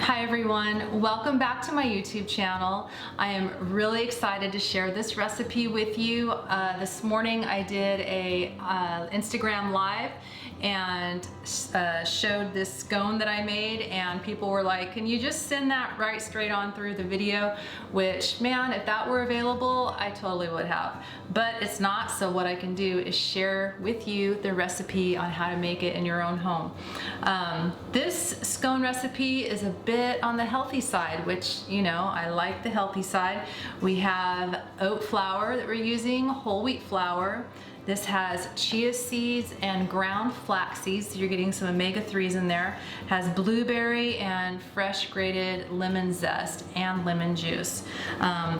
Hi everyone, welcome back to my YouTube channel. I am really excited to share this recipe with you. This morning I did a Instagram live and showed this scone that I made, and people were like, can you just send that right straight on through the video? Which, man, if that were available, I totally would have. But it's not, so what I can do is share with you the recipe on how to make it in your own home. This scone recipe is a bit on the healthy side, which, you know, I like the healthy side. We have oat flour that we're using, whole wheat flour. This has chia seeds and ground flax seeds, so you're getting some omega-3s in there. Has blueberry and fresh grated lemon zest and lemon juice.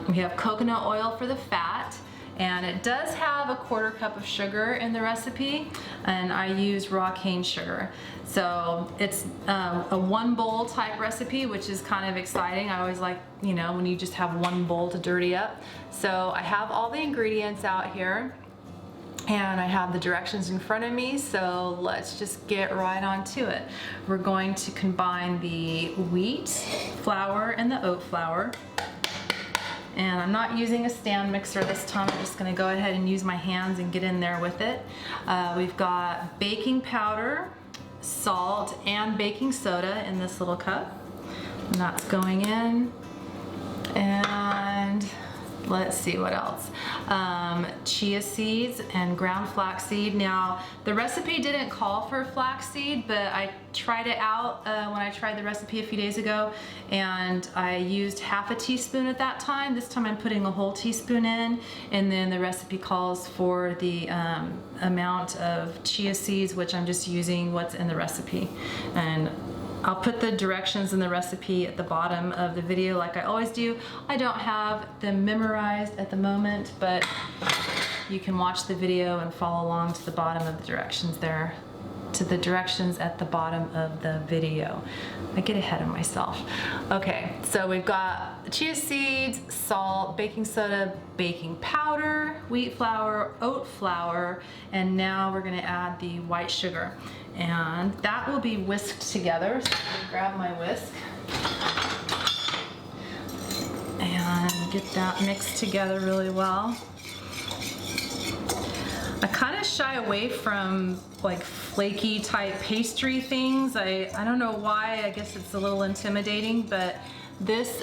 We have coconut oil for the fat, and it does have a 1/4 cup of sugar in the recipe, and I use raw cane sugar. So it's a 1 bowl type recipe, which is kind of exciting. I always like, you know, when you just have 1 bowl to dirty up. So I have all the ingredients out here, and I have the directions in front of me, so let's just get right on to it. We're going to combine the wheat flour and the oat flour. And I'm not using a stand mixer this time. I'm just gonna go ahead and use my hands and get in there with it. We've got baking powder, salt, and baking soda in this little cup. And that's going in. And let's see what else. Chia seeds and ground flaxseed. Now, the recipe didn't call for flaxseed, but I tried it out when I tried the recipe a few days ago, and I used 1/2 teaspoon at that time. This time I'm putting a whole teaspoon in, and then the recipe calls for the amount of chia seeds, which I'm just using what's in the recipe. And I'll put the directions in the recipe at the bottom of the video like I always do. I don't have them memorized at the moment, but you can watch the video and follow along to the bottom of the directions there, to the directions at the bottom of the video. I get ahead of myself. Okay, so we've got chia seeds, salt, baking soda, baking powder, wheat flour, oat flour, and now we're gonna add the white sugar. And that will be whisked together. So I'm gonna grab my whisk and get that mixed together really well. I kind of shy away from like flaky type pastry things. I don't know why. I guess it's a little intimidating, but this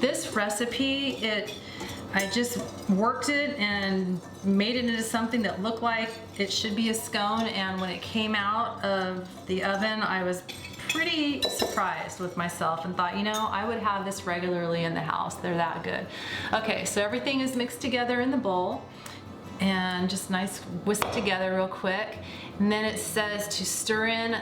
this recipe, I just worked it and made it into something that looked like it should be a scone, and when it came out of the oven, I was pretty surprised with myself and thought, you know, I would have this regularly in the house. They're that good. Okay, so everything is mixed together in the bowl and just nice whisk together real quick. And then it says to stir in,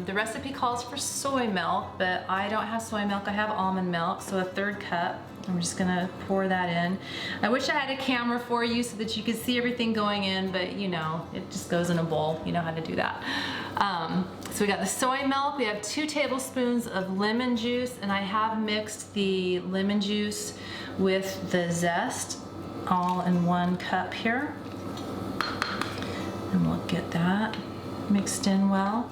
the recipe calls for soy milk, but I don't have soy milk, I have almond milk, so a 1/3 cup. I'm just gonna pour that in. I wish I had a camera for you so that you could see everything going in, but you know, it just goes in a bowl. You know how to do that. So we got the soy milk, we have 2 tablespoons of lemon juice, and I have mixed the lemon juice with the zest all in 1 cup here. And we'll get that mixed in well.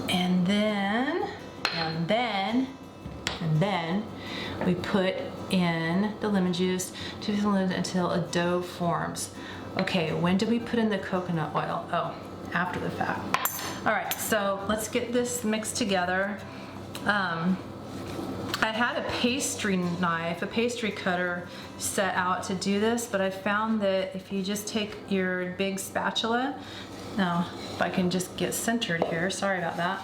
And then we put in the lemon juice until a dough forms. Okay, when do we put in the coconut oil? Oh, after the fact. All right, so let's get this mixed together. I had a pastry knife, a pastry cutter set out to do this, but I found that if you just take your big spatula, now if I can just get centered here, sorry about that.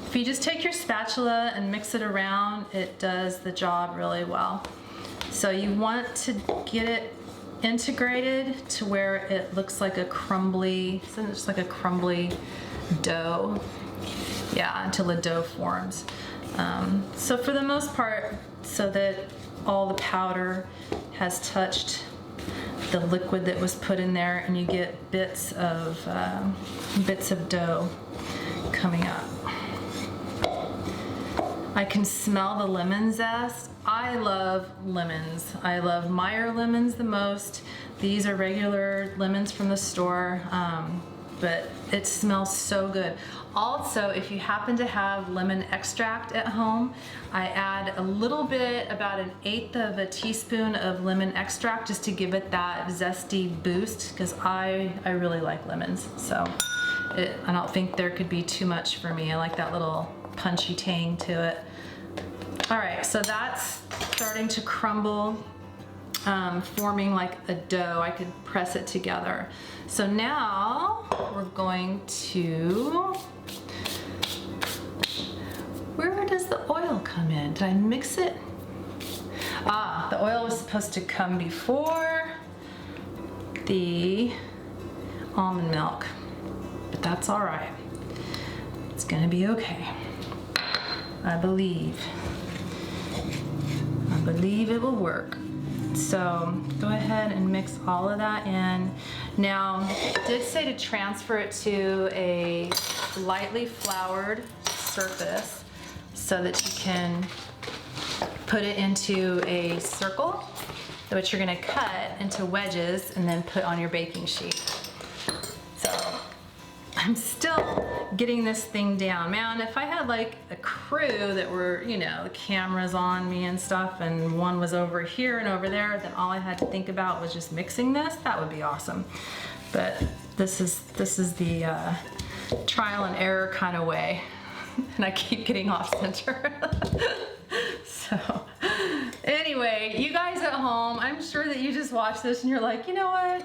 If you just take your spatula and mix it around, it does the job really well. So you want to get it integrated to where it looks like a crumbly, just like a crumbly dough. Yeah, until the dough forms. So for the most part, so that all the powder has touched the liquid that was put in there, and you get bits of dough coming up. I can smell the lemon zest. I love lemons. I love Meyer lemons the most. These are regular lemons from the store. but it smells so good. Also, if you happen to have lemon extract at home, I add a little bit, about 1/8 of a teaspoon of lemon extract, just to give it that zesty boost, because I really like lemons. So I don't think there could be too much for me. I like that little punchy tang to it. All right, so that's starting to crumble, forming like a dough. I could press it together. So now we're going to, where does the oil come in? Did I mix it? Ah, the oil was supposed to come before the almond milk, but that's all right. It's gonna be okay. I believe it will work. So go ahead and mix all of that in. Now, it did say to transfer it to a lightly floured surface so that you can put it into a circle, which you're gonna cut into wedges and then put on your baking sheet. So I'm still getting this thing down. Man, if I had like a crew that were, you know, the cameras on me and stuff, and one was over here and over there, then all I had to think about was just mixing this, that would be awesome. But this is the trial and error kind of way. And I keep getting off center. So anyway, you guys at home, I'm sure that you just watch this and you're like, you know what?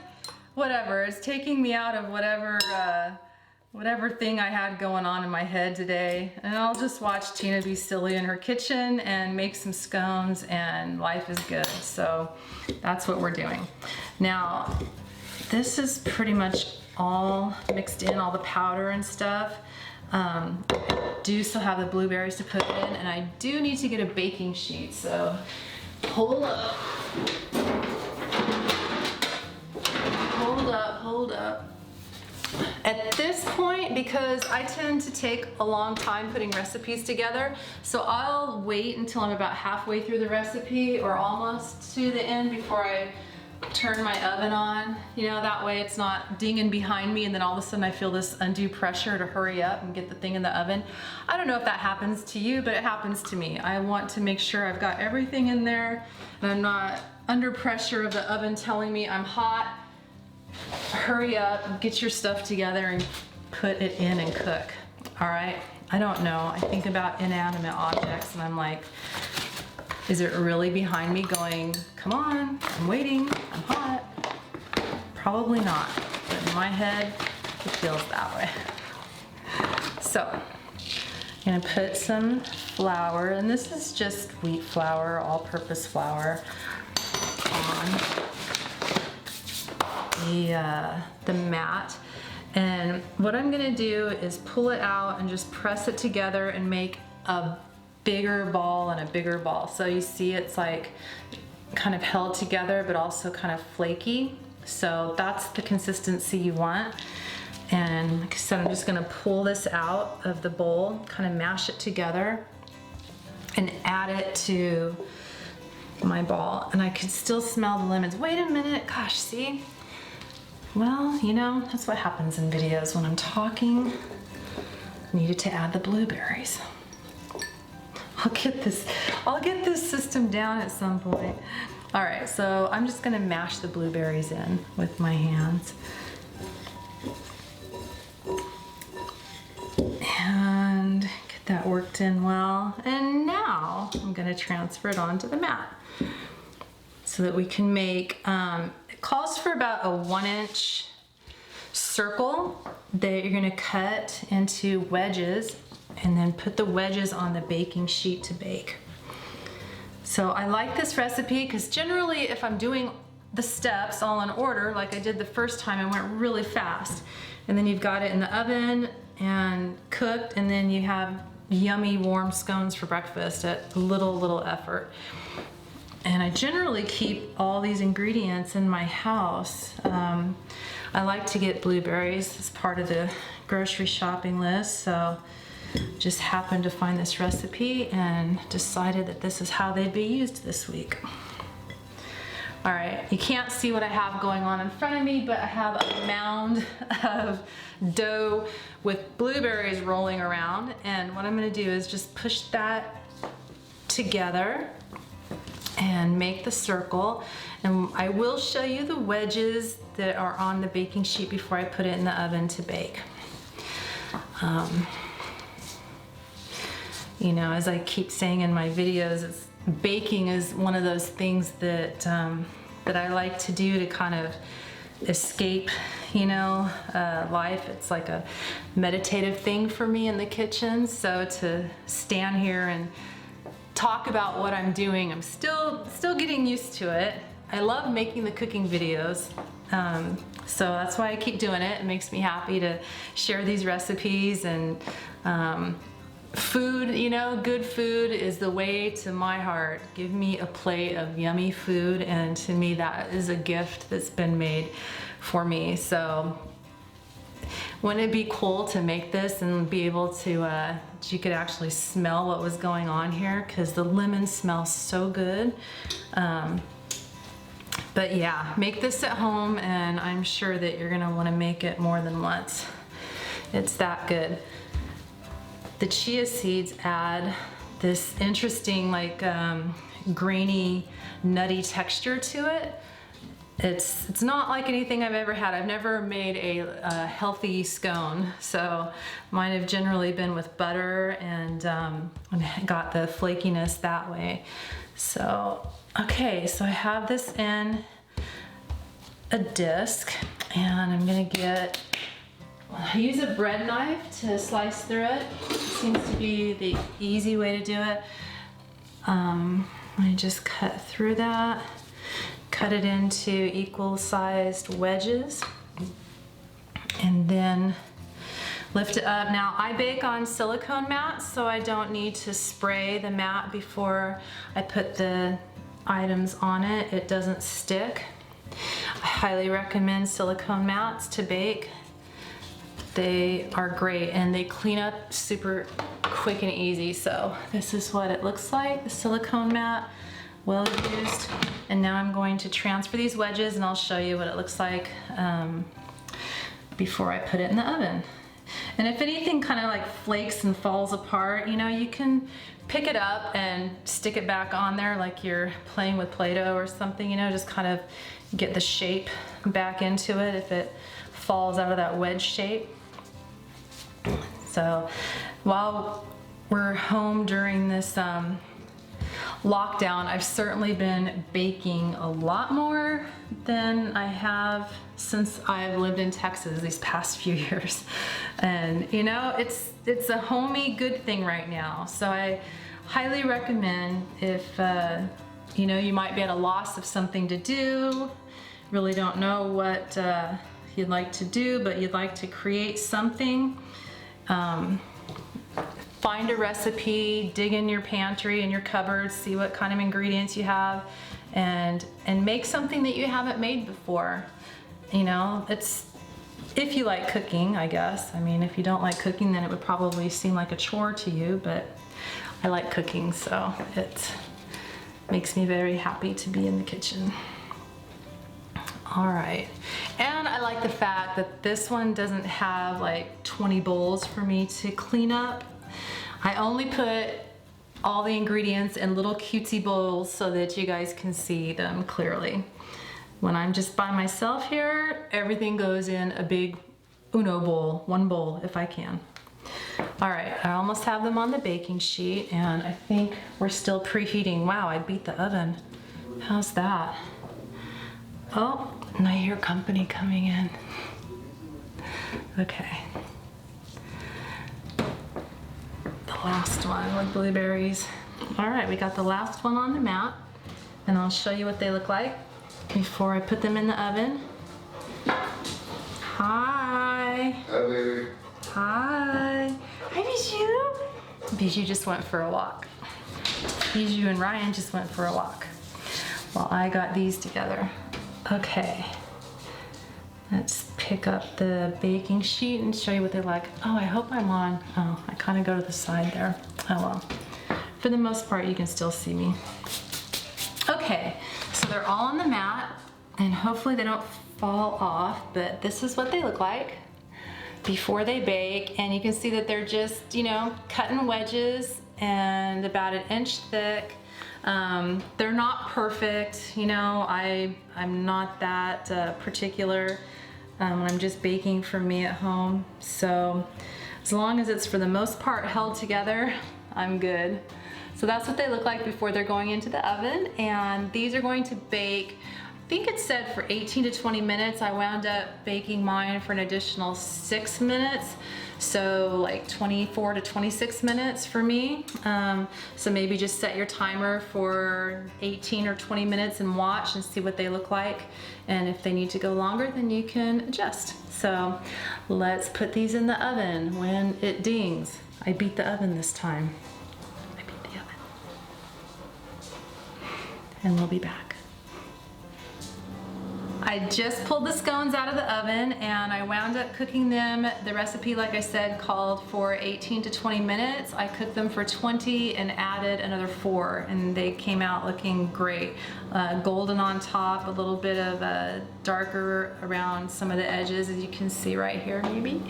Whatever, it's taking me out of whatever thing I had going on in my head today, and I'll just watch Tina be silly in her kitchen and make some scones, and life is good. So that's what we're doing. Now, this is pretty much all mixed in, all the powder and stuff. I do still have the blueberries to put in, and I do need to get a baking sheet, so hold up. Hold up. At this point, because I tend to take a long time putting recipes together, so I'll wait until I'm about halfway through the recipe or almost to the end before I turn my oven on. You know, that way it's not dinging behind me and then all of a sudden I feel this undue pressure to hurry up and get the thing in the oven. I don't know if that happens to you, but it happens to me. I want to make sure I've got everything in there and I'm not under pressure of the oven telling me I'm hot. Hurry up, get your stuff together and put it in and cook. All right, I don't know. I think about inanimate objects and I'm like, is it really behind me going, come on, I'm waiting, I'm hot? Probably not, but in my head, it feels that way. So, I'm gonna put some flour, and this is just wheat flour, all-purpose flour, on the mat. And what I'm gonna do is pull it out and just press it together and make a bigger ball and a bigger ball. So you see it's like kind of held together but also kind of flaky. So that's the consistency you want. And like I said, I'm just gonna pull this out of the bowl, kind of mash it together and add it to my ball. And I can still smell the lemons. Wait a minute, gosh, see? Well, you know, that's what happens in videos when I'm talking. Needed to add the blueberries. I'll get this system down at some point. All right, so I'm just gonna mash the blueberries in with my hands. And get that worked in well. And now I'm gonna transfer it onto the mat so that we can make, it calls for about a 1-inch circle that you're gonna cut into wedges and then put the wedges on the baking sheet to bake. So I like this recipe because generally if I'm doing the steps all in order, like I did the first time, I went really fast. And then you've got it in the oven and cooked, and then you have yummy warm scones for breakfast at little effort. And I generally keep all these ingredients in my house. I like to get blueberries as part of the grocery shopping list, so just happened to find this recipe and decided that this is how they'd be used this week. All right, you can't see what I have going on in front of me, but I have a mound of dough with blueberries rolling around. And what I'm gonna do is just push that together and make the circle. And I will show you the wedges that are on the baking sheet before I put it in the oven to bake. You know, as I keep saying in my videos, baking is one of those things that that I like to do to kind of escape, you know, life. It's like a meditative thing for me in the kitchen. So to stand here and talk about what I'm doing, I'm still getting used to it. I love making the cooking videos. So that's why I keep doing it. It makes me happy to share these recipes, and food, you know, good food is the way to my heart. Give me a plate of yummy food, and to me that is a gift that's been made for me. So wouldn't it be cool to make this and be able to, you could actually smell what was going on here, because the lemon smells so good. But yeah, make this at home, and I'm sure that you're gonna wanna make it more than once. It's that good. The chia seeds add this interesting, like, grainy, nutty texture to it. It's not like anything I've ever had. I've never made a healthy scone, so mine have generally been with butter and got the flakiness that way. So, okay, so I have this in a disc, and I'm gonna I use a bread knife to slice through it. It seems to be the easy way to do it. I just cut through that, cut it into equal sized wedges, and then lift it up. Now I bake on silicone mats, so I don't need to spray the mat before I put the items on it. It doesn't stick. I highly recommend silicone mats to bake. They are great, and they clean up super quick and easy. So this is what it looks like, the silicone mat, well used. And now I'm going to transfer these wedges, and I'll show you what it looks like before I put it in the oven. And if anything kind of like flakes and falls apart, you know, you can pick it up and stick it back on there like you're playing with Play-Doh or something, you know, just kind of get the shape back into it if it falls out of that wedge shape. So while we're home during this lockdown, I've certainly been baking a lot more than I have since I've lived in Texas these past few years. And you know, it's a homey good thing right now. So I highly recommend, if you know, you might be at a loss of something to do, really don't know what you'd like to do, but you'd like to create something, find a recipe, dig in your pantry and your cupboards, see what kind of ingredients you have, and make something that you haven't made before. You know, it's, if you like cooking, I guess. I mean, if you don't like cooking, then it would probably seem like a chore to you, but I like cooking, so it makes me very happy to be in the kitchen. All right, and I like the fact that this one doesn't have like 20 bowls for me to clean up. I only put all the ingredients in little cutesy bowls so that you guys can see them clearly. When I'm just by myself here, everything goes in a big Uno bowl, one bowl if I can. All right, I almost have them on the baking sheet, and I think we're still preheating. Wow, I beat the oven. How's that? Oh, and I hear company coming in. Okay. The last one with blueberries. All right, we got the last one on the mat, and I'll show you what they look like before I put them in the oven. Hi. Hi, baby. Hi. Hi, Bijou. Bijou just went for a walk. Bijou and Ryan just went for a walk while I got these together. Okay. Let's pick up the baking sheet and show you what they like. Oh, I hope I'm on. Oh, I kind of go to the side there. Oh well. For the most part, you can still see me. Okay, so they're all on the mat, and hopefully they don't fall off, but this is what they look like before they bake. And you can see that they're just, you know, cut in wedges and about 1 inch thick. They're not perfect, you know, I'm not that particular when I'm just baking for me at home. So as long as it's for the most part held together, I'm good. So that's what they look like before they're going into the oven. And these are going to bake, I think it said for 18 to 20 minutes. I wound up baking mine for an additional 6 minutes. So like 24 to 26 minutes for me. So maybe just set your timer for 18 or 20 minutes and watch and see what they look like. And if they need to go longer, then you can adjust. So let's put these in the oven when it dings. I beat the oven this time. I beat the oven. And we'll be back. I just pulled the scones out of the oven and I wound up cooking them. The recipe, like I said, called for 18 to 20 minutes. I cooked them for 20 and added another 4, and they came out looking great. Golden on top, a little bit of darker around some of the edges, as you can see right here maybe.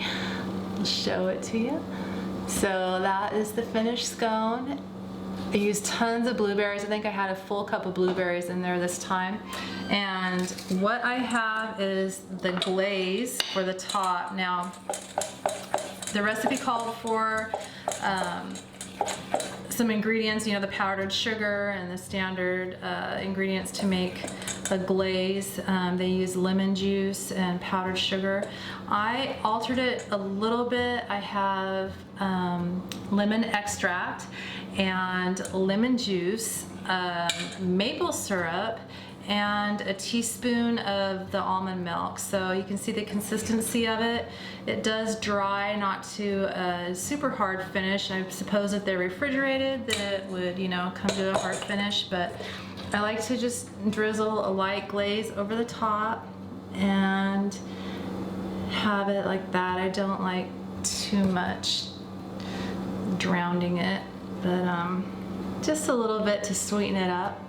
I'll show it to you. So that is the finished scone. I used tons of blueberries. I think I had a full cup of blueberries in there this time. And what I have is the glaze for the top. Now, the recipe called for some ingredients, you know, the powdered sugar and the standard ingredients to make a glaze. They use lemon juice and powdered sugar. I altered it a little bit. I have lemon extract and lemon juice, maple syrup, and a teaspoon of the almond milk. So you can see the consistency of it. It does dry, not to a super hard finish. I suppose if they're refrigerated, then it would, you know, come to a hard finish, but I like to just drizzle a light glaze over the top and have it like that. I don't like too much drowning it, but just a little bit to sweeten it up.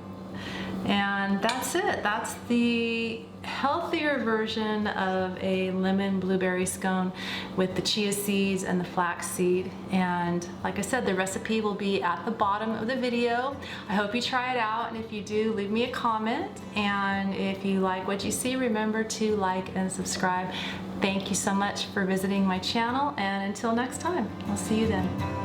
And that's it. That's the healthier version of a lemon blueberry scone with the chia seeds and the flax seed. And like I said, the recipe will be at the bottom of the video. I hope you try it out, and if you do, leave me a comment. And if you like what you see, remember to like and subscribe. Thank you so much for visiting my channel, and until next time, I'll see you then.